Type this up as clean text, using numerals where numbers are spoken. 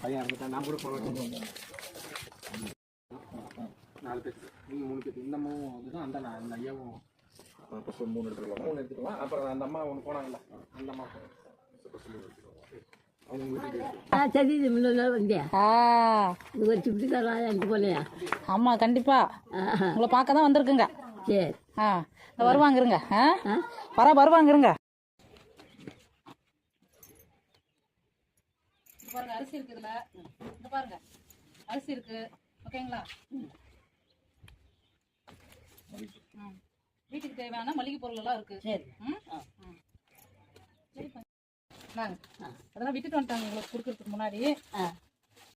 பையன் இருந்துட்டா நான் கூட போன 4 பேர் நீங்கள் 3 பேர் இந்த அம்மாவும் அதுதான் அந்த ஐயாவும் அப்போ 3 எடுத்துக்கலாம் அப்புறம் அந்த அம்மா ஒன்று போனாங்கல்ல அந்த அம்மா ஆமா கண்டிப்பா உங்களை பார்க்க தான் வந்திருக்குங்க. சரி வருவாங்க இருங்க. வருவாங்க இருங்க. பாருங்க அரிசி இருக்கு இதுல. இந்த பாருங்க அரிசி இருக்கு. ஓகேங்களா? வீட்டுக்கு தேவையான மளிகை பொருள் எல்லாம் இருக்கு. சரி அதெல்லாம் விட்டுட்டு வந்துட்டாங்க உங்களுக்கு கொடுக்கறதுக்கு முன்னாடி.